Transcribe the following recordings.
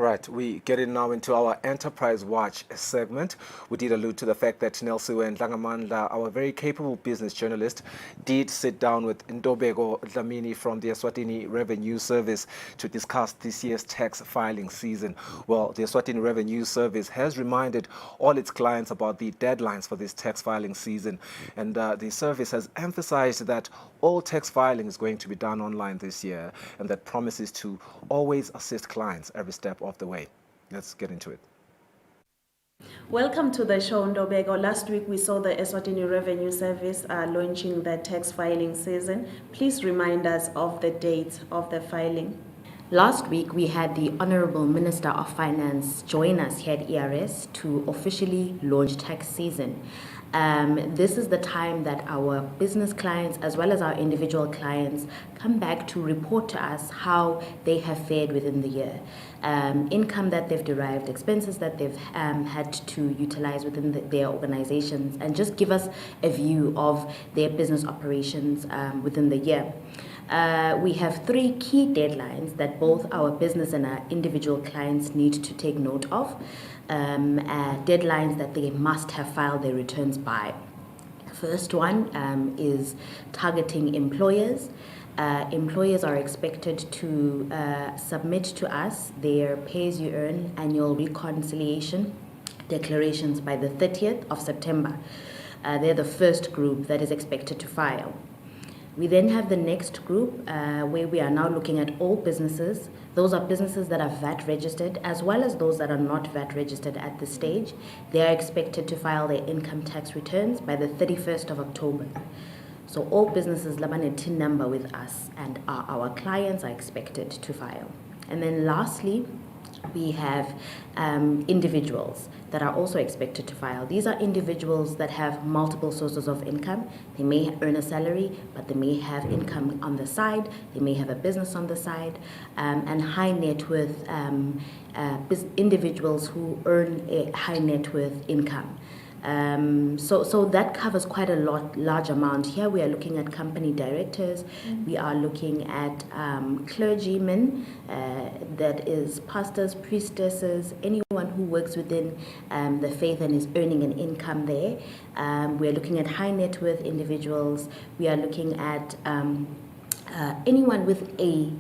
Right, we get in now into our Enterprise Watch segment. We did allude to the fact that Nelsiwe Ndlangamandla, our very capable business journalist, did sit down with Ntobeko Dlamini from the Eswatini Revenue Service to discuss this year's tax filing season. Well, the Eswatini Revenue Service has reminded all its clients about the deadlines for this tax filing season, and the service has emphasized that all tax filing is going to be done online this year, and that promises to always assist clients every step of the way. Let's get into it. Welcome to the show, Ntobeko. Last week we saw the Eswatini Revenue Service launching the tax filing season. Please remind us of the date of the filing. Last week, we had the Honorable Minister of Finance join us here at ERS to officially launch tax season. This is the time that our business clients as well as our individual clients come back to report to us how they have fared within the year. Income that they've derived, expenses that they've had to utilize within their organizations, and just give us a view of their business operations within the year. We have 3 key deadlines that both our business and our individual clients need to take note of. Deadlines that they must have filed their returns by. The first one is targeting employers. Employers are expected to submit to us their pay-as-you-earn annual reconciliation declarations by the 30th of September. They're the first group that is expected to file. We then have the next group where we are now looking at all businesses. Those are businesses that are VAT registered as well as those that are not VAT registered at this stage. They are expected to file their income tax returns by the 31st of October. So all businesses labane TIN number with us and our clients are expected to file. And then lastly, we have individuals that are also expected to file. These are individuals that have multiple sources of income. They may earn a salary, but they may have income on the side. They may have a business on the side, and high net worth individuals who earn a high net worth income. So that covers quite a large amount. Here we are looking at company directors, we are looking at clergymen, that is pastors, priestesses, anyone who works within the faith and is earning an income there. We are looking at high net worth individuals. We are looking at anyone with an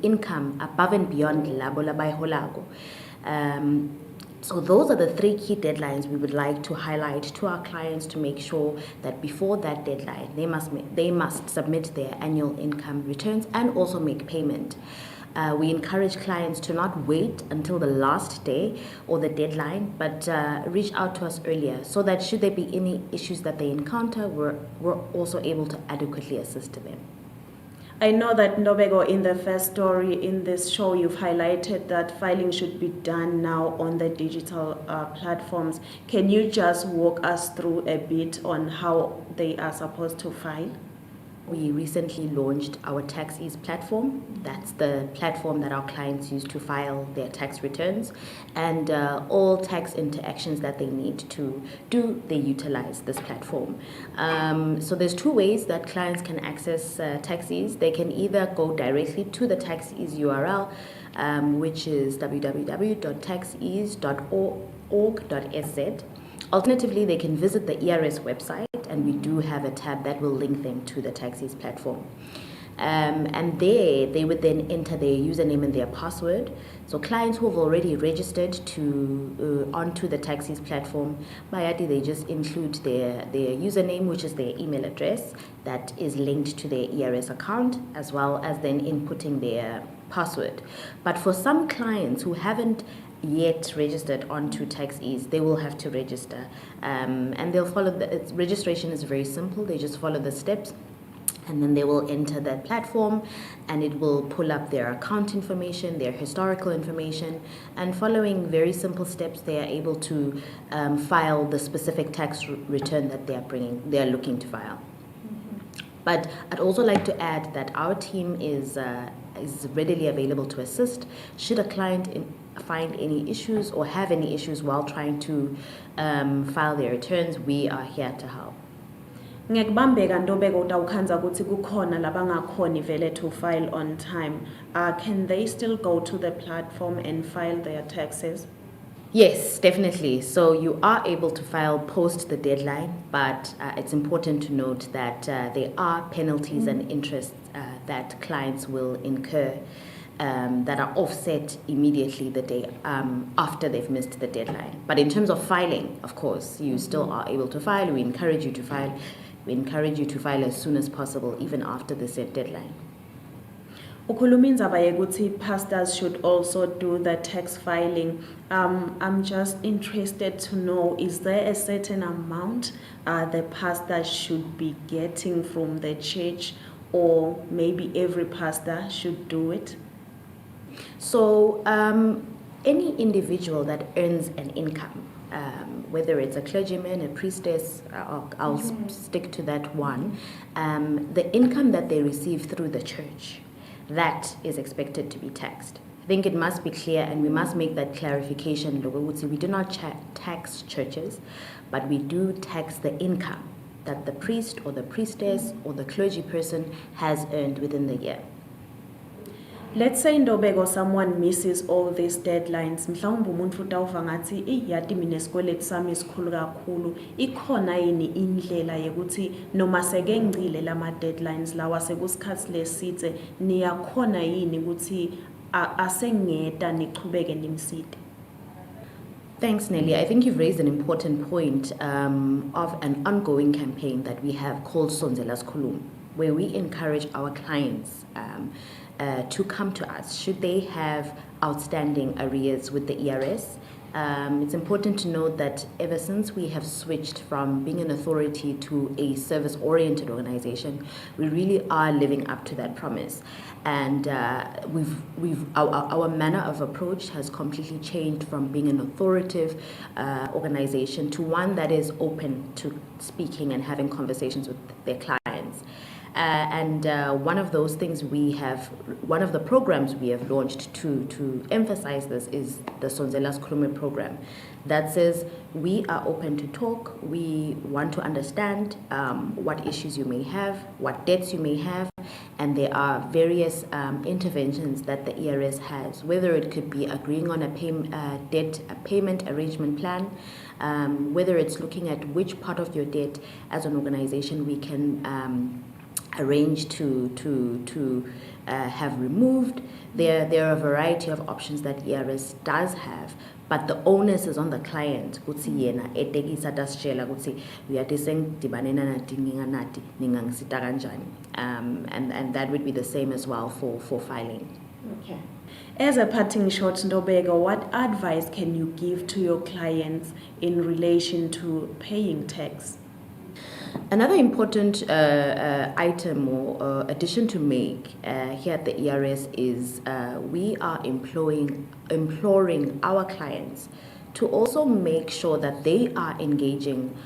income above and beyond labo labai holago. So those are the 3 key deadlines we would like to highlight to our clients to make sure that before that deadline, they must submit their annual income returns and also make payment. We encourage clients to not wait until the last day or the deadline, but reach out to us earlier so that should there be any issues that they encounter, we're also able to adequately assist them. I know that, Ntobeko, in the first story in this show, you've highlighted that filing should be done now on the digital platforms. Can you just walk us through a bit on how they are supposed to file? We recently launched our TaxEase platform. That's the platform that our clients use to file their tax returns, and all tax interactions that they need to do, they utilize this platform. So there's 2 ways that clients can access TaxEase. They can either go directly to the TaxEase URL, which is www.taxease.org.sz. Alternatively, they can visit the ERS website, and we do have a tab that will link them to the TaxEase platform. And there, they would then enter their username and their password. So clients who have already registered onto the TaxEase platform, they just include their username, which is their email address that is linked to their ERS account, as well as then inputting their password. But for some clients who haven't yet registered onto TaxEase, they will have to register, and they'll follow registration is very simple. They just follow the steps, and then they will enter that platform, and it will pull up their account information, their historical information, and following very simple steps, they are able to file the specific tax return that they are looking to file. But I'd also like to add that our team is readily available to assist should a client find any issues or have any issues while trying to file their returns. We are here to help. Ngekubambeka Ntobeko utawukhandza kutsi kukhona labangakhoni vele to file on time. Can they still go to the platform and file their taxes? Yes, definitely. So you are able to file post the deadline, but it's important to note that there are penalties and interests that clients will incur that are offset immediately the day after they've missed the deadline. But in terms of filing, of course, you still are able to file. We encourage you to file. We encourage you to file as soon as possible, even after the set deadline. Ukhuluma indzaba yekuthi pastors should also do the tax filing. I'm just interested to know, is there a certain amount the pastor should be getting from the church, or maybe every pastor should do it? So any individual that earns an income, whether it's a clergyman, a priestess, I'll stick to that one, the income that they receive through the church, that is expected to be taxed. I think it must be clear, and we must make that clarification. We do not tax churches, but we do tax the income that the priest or the priestess or the clergy person has earned within the year. Let's say Ntobeko someone misses all these deadlines. Mhlawumbe umuntu utawuva ngathi yati mina isikweletu sami isikhulu kakhulu. Ikhona yini indlela yekuthi noma seke ngcile lama deadlines lawa sekusikhathi lesitse niyakhona yini ukuthi asengeta nichubeke nimside? Thanks, Nelly. I think you've raised an important point of an ongoing campaign that we have called Sonzela's Khuluma, where we encourage our clients to come to us should they have outstanding arrears with the ERS. It's important to note that ever since we have switched from being an authority to a service-oriented organization, we really are living up to that promise. And our manner of approach has completely changed from being an authoritative organization to one that is open to speaking and having conversations with their clients. One of those things one of the programs we have launched to emphasize this is the Sonzela's Khuluma program that says we are open to talk, we want to understand what issues you may have, what debts you may have, and there are various interventions that the ERS has, whether it could be agreeing on a payment arrangement plan, whether it's looking at which part of your debt as an organization we can arrange to have removed. There are a variety of options that ERS does have, but the onus is on the client. Kutsi yena etekisa tasitshela kutsi uyathi sengidibane nati nginganati ningangisita kanjani. And that would be the same as well for filing. Okay. As a parting shot, Ntobeko, what advice can you give to your clients in relation to paying tax? Another important item or addition to make here at the ERS is we are imploring our clients to also make sure that they are engaging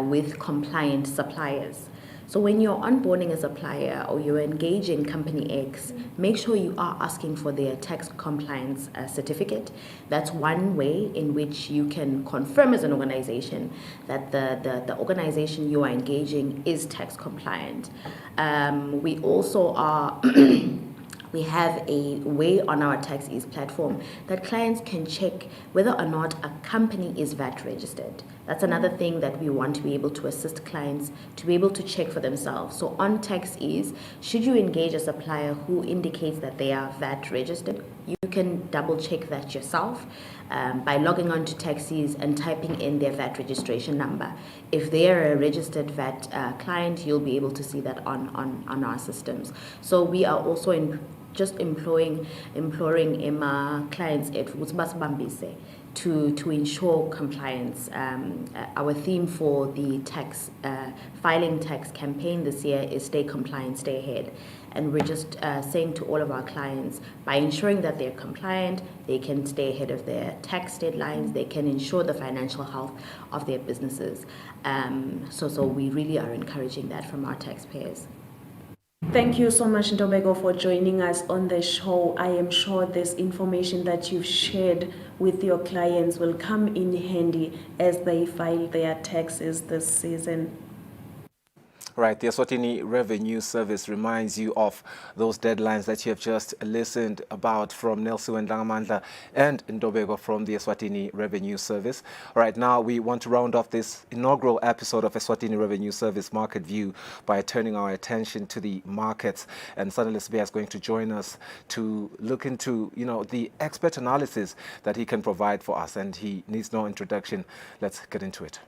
with compliant suppliers. So when you're onboarding a supplier or you're engaging company X, make sure you are asking for their tax compliance certificate. That's one way in which you can confirm as an organization that the organization you are engaging is tax compliant. We also are we have a way on our Tax Ease platform that clients can check whether or not a company is VAT registered. That's another thing that we want to be able to assist clients to be able to check for themselves. So on Tax Ease, should you engage a supplier who indicates that they are VAT registered, you can double check that yourself by logging on to Tax Ease and typing in their VAT registration number. If they are a registered VAT client, you'll be able to see that on our systems. So we are also imploring clients to ensure compliance. Our theme for the filing tax campaign this year is stay compliant, stay ahead. And we're just saying to all of our clients, by ensuring that they're compliant, they can stay ahead of their tax deadlines, they can ensure the financial health of their businesses. So we really are encouraging that from our taxpayers. Thank you so much, Ntobeko, for joining us on the show. I am sure this information that you've shared with your clients will come in handy as they file their taxes this season. Right, the Eswatini Revenue Service reminds you of those deadlines that you have just listened about from Nelson Ndangamandla and Ndobego from the Eswatini Revenue Service. All right, now we want to round off this inaugural episode of Eswatini Revenue Service Market View by turning our attention to the markets. And Sanele Sibea is going to join us to look into, the expert analysis that he can provide for us. And he needs no introduction. Let's get into it.